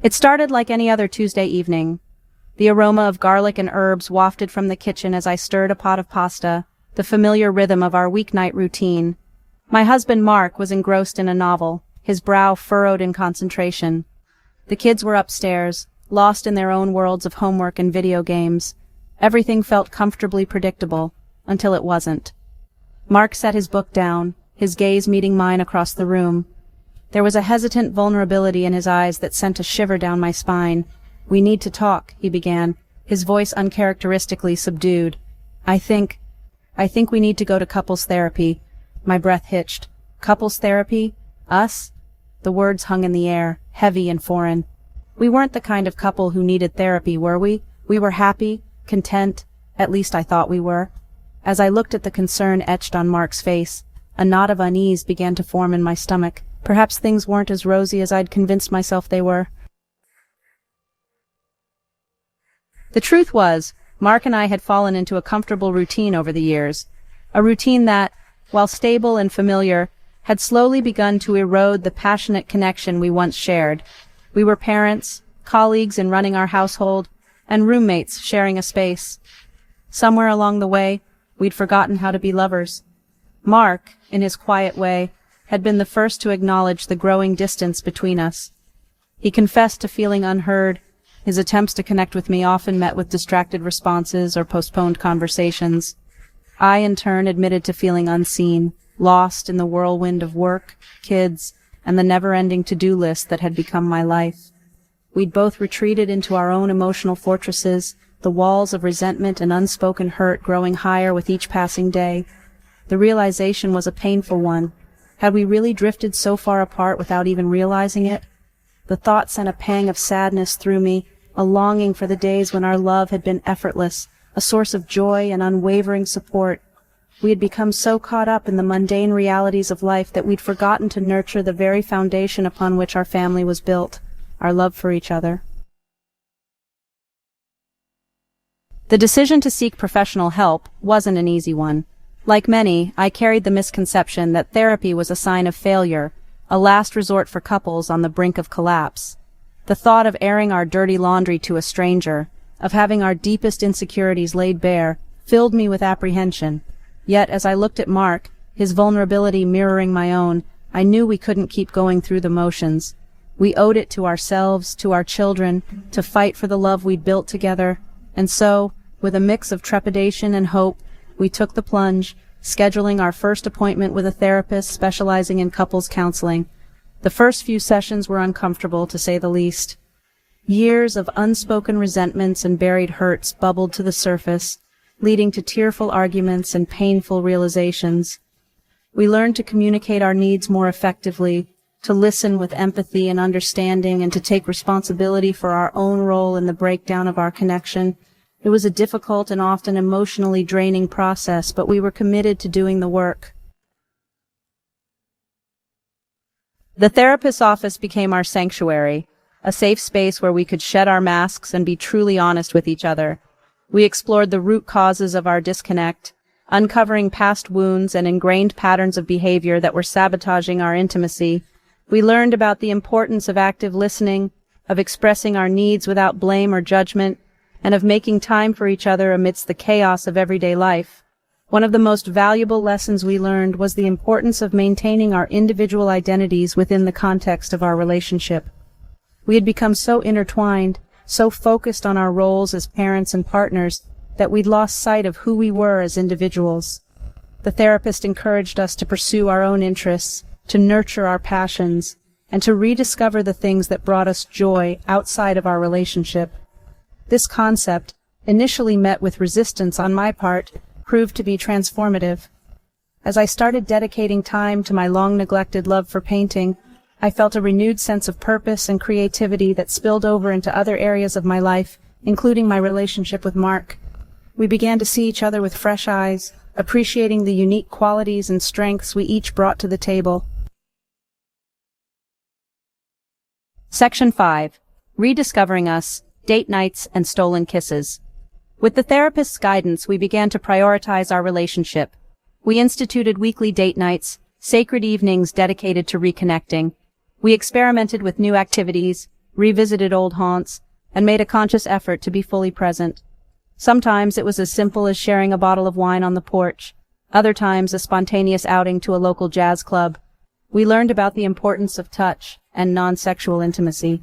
It started like any other Tuesday evening. The aroma of garlic and herbs wafted from the kitchen as I stirred a pot of pasta, the familiar rhythm of our weeknight routine. My husband Mark was engrossed in a novel, his brow furrowed in concentration. The kids were upstairs, lost in their own worlds of homework and video games. Everything felt comfortably predictable, until it wasn't. Mark set his book down, his gaze meeting mine across the room. There was a hesitant vulnerability in his eyes that sent a shiver down my spine. "We need to talk," he began, his voice uncharacteristically subdued. I think we need to go to couples therapy." My breath hitched. Couples therapy? Us? The words hung in the air, heavy and foreign. We weren't the kind of couple who needed therapy, were we? We were happy, content, at least I thought we were. As I looked at the concern etched on Mark's face, a knot of unease began to form in my stomach. Perhaps things weren't as rosy as I'd convinced myself they were. The truth was, Mark and I had fallen into a comfortable routine over the years. A routine that, while stable and familiar, had slowly begun to erode the passionate connection we once shared. We were parents, colleagues in running our household, and roommates sharing a space. Somewhere along the way, we'd forgotten how to be lovers. Mark, in his quiet way, had been the first to acknowledge the growing distance between us. He confessed to feeling unheard. His attempts to connect with me often met with distracted responses or postponed conversations. I, in turn, admitted to feeling unseen, lost in the whirlwind of work, kids, and the never-ending to-do list that had become my life. We'd both retreated into our own emotional fortresses, the walls of resentment and unspoken hurt growing higher with each passing day. The realization was a painful one. Had we really drifted so far apart without even realizing it? The thought sent a pang of sadness through me, a longing for the days when our love had been effortless, a source of joy and unwavering support. We had become so caught up in the mundane realities of life that we'd forgotten to nurture the very foundation upon which our family was built, our love for each other. The decision to seek professional help wasn't an easy one. Like many, I carried the misconception that therapy was a sign of failure, a last resort for couples on the brink of collapse. The thought of airing our dirty laundry to a stranger, of having our deepest insecurities laid bare, filled me with apprehension. Yet, as I looked at Mark, his vulnerability mirroring my own, I knew we couldn't keep going through the motions. We owed it to ourselves, to our children, to fight for the love we'd built together. And so, with a mix of trepidation and hope, we took the plunge, scheduling our first appointment with a therapist specializing in couples counseling. The first few sessions were uncomfortable, to say the least. Years of unspoken resentments and buried hurts bubbled to the surface, leading to tearful arguments and painful realizations. We learned to communicate our needs more effectively, to listen with empathy and understanding, and to take responsibility for our own role in the breakdown of our connection. It was a difficult and often emotionally draining process, but we were committed to doing the work. The therapist's office became our sanctuary, a safe space where we could shed our masks and be truly honest with each other. We explored the root causes of our disconnect, uncovering past wounds and ingrained patterns of behavior that were sabotaging our intimacy. We learned about the importance of active listening, of expressing our needs without blame or judgment, and of making time for each other amidst the chaos of everyday life. One of the most valuable lessons we learned was the importance of maintaining our individual identities within the context of our relationship. We had become so intertwined, so focused on our roles as parents and partners, that we'd lost sight of who we were as individuals. The therapist encouraged us to pursue our own interests, to nurture our passions, and to rediscover the things that brought us joy outside of our relationship. This concept, initially met with resistance on my part, proved to be transformative. As I started dedicating time to my long-neglected love for painting, I felt a renewed sense of purpose and creativity that spilled over into other areas of my life, including my relationship with Mark. We began to see each other with fresh eyes, appreciating the unique qualities and strengths we each brought to the table. Section 5. Rediscovering Us, Date Nights and Stolen Kisses. With the therapist's guidance, we began to prioritize our relationship. We instituted weekly date nights, sacred evenings dedicated to reconnecting. We experimented with new activities, revisited old haunts, and made a conscious effort to be fully present. Sometimes it was as simple as sharing a bottle of wine on the porch, other times a spontaneous outing to a local jazz club. We learned about the importance of touch and non-sexual intimacy.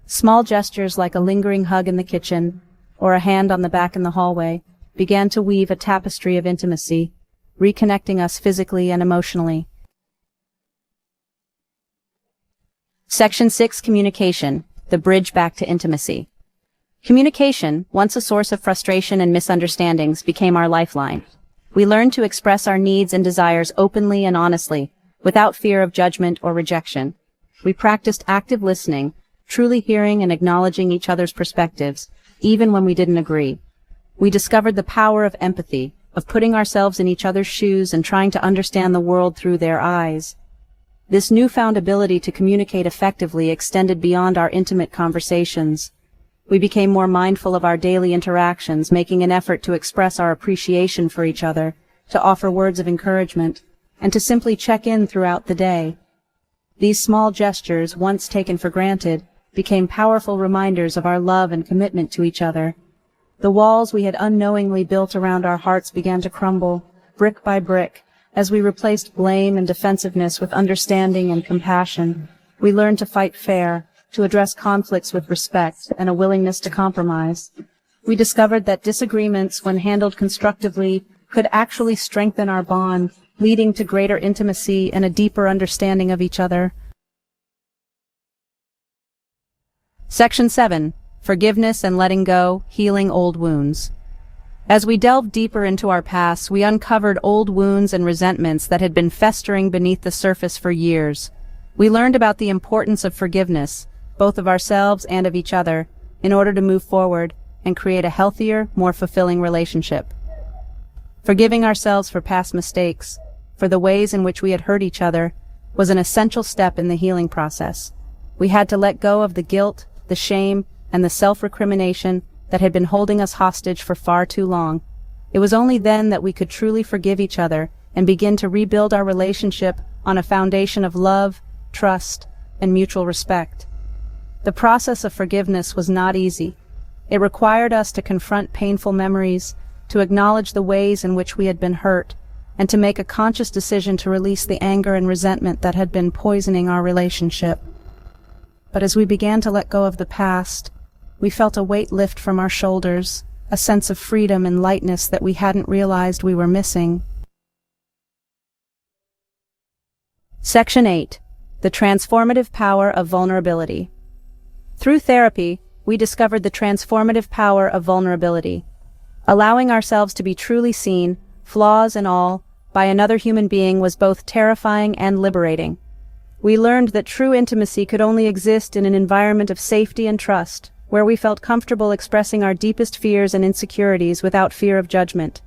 Small gestures like a lingering hug in the kitchen or a hand on the back in the hallway began to weave a tapestry of intimacy, reconnecting us physically and emotionally. Section 6. Communication, the bridge back to intimacy. Communication, once a source of frustration and misunderstandings, became our lifeline. We learned to express our needs and desires openly and honestly, without fear of judgment or rejection. We practiced active listening, truly hearing and acknowledging each other's perspectives, even when we didn't agree. We discovered the power of empathy, of putting ourselves in each other's shoes and trying to understand the world through their eyes. This newfound ability to communicate effectively extended beyond our intimate conversations. We became more mindful of our daily interactions, making an effort to express our appreciation for each other, to offer words of encouragement, and to simply check in throughout the day. These small gestures, once taken for granted, became powerful reminders of our love and commitment to each other. The walls we had unknowingly built around our hearts began to crumble, brick by brick, as we replaced blame and defensiveness with understanding and compassion. We learned to fight fair, to address conflicts with respect and a willingness to compromise. We discovered that disagreements, when handled constructively, could actually strengthen our bond, leading to greater intimacy and a deeper understanding of each other. Section 7. Forgiveness and letting go, healing old wounds. As we delved deeper into our past, we uncovered old wounds and resentments that had been festering beneath the surface for years. We learned about the importance of forgiveness, both of ourselves and of each other, in order to move forward and create a healthier, more fulfilling relationship. Forgiving ourselves for past mistakes, for the ways in which we had hurt each other, was an essential step in the healing process. We had to let go of the guilt, the shame, and the self-recrimination that had been holding us hostage for far too long. It was only then that we could truly forgive each other and begin to rebuild our relationship on a foundation of love, trust, and mutual respect. The process of forgiveness was not easy. It required us to confront painful memories, to acknowledge the ways in which we had been hurt, and to make a conscious decision to release the anger and resentment that had been poisoning our relationship. But as we began to let go of the past, we felt a weight lift from our shoulders, a sense of freedom and lightness that we hadn't realized we were missing. Section 8. The transformative power of vulnerability. Through therapy, we discovered the transformative power of vulnerability. Allowing ourselves to be truly seen, flaws and all, by another human being was both terrifying and liberating. We learned that true intimacy could only exist in an environment of safety and trust, where we felt comfortable expressing our deepest fears and insecurities without fear of judgment.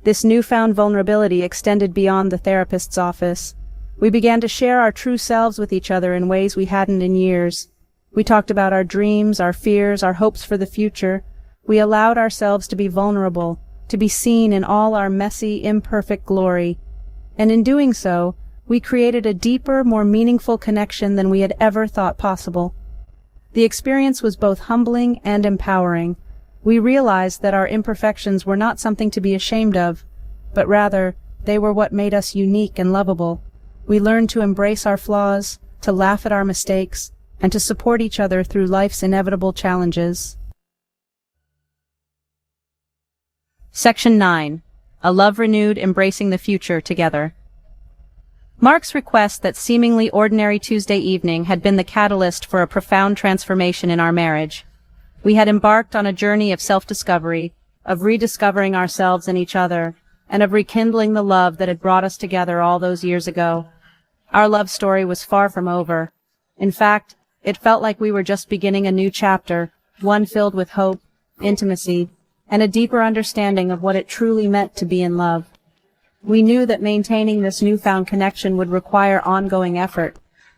This newfound vulnerability extended beyond the therapist's office. We began to share our true selves with each other in ways we hadn't in years. We talked about our dreams, our fears, our hopes for the future. We allowed ourselves to be vulnerable, to be seen in all our messy, imperfect glory. And in doing so, we created a deeper, more meaningful connection than we had ever thought possible. The experience was both humbling and empowering. We realized that our imperfections were not something to be ashamed of, but rather, they were what made us unique and lovable. We learned to embrace our flaws, to laugh at our mistakes, and to support each other through life's inevitable challenges. Section 9. A love renewed, embracing the future together. Mark's request that seemingly ordinary Tuesday evening had been the catalyst for a profound transformation in our marriage. We had embarked on a journey of self-discovery, of rediscovering ourselves and each other, and of rekindling the love that had brought us together all those years ago. Our love story was far from over. In fact, it felt like we were just beginning a new chapter, one filled with hope, intimacy, and a deeper understanding of what it truly meant to be in love. We knew that maintaining this newfound connection would require ongoing effort,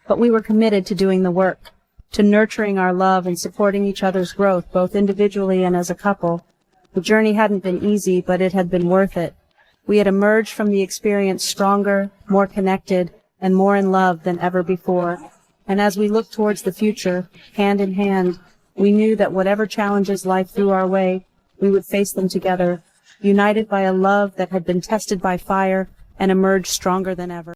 but we were committed to doing the work, to nurturing our love and supporting each other's growth, both individually and as a couple. The journey hadn't been easy, but it had been worth it. We had emerged from the experience stronger, more connected, and more in love than ever before. And as we looked towards the future, hand in hand, we knew that whatever challenges life threw our way, we would face them together, united by a love that had been tested by fire and emerged stronger than ever.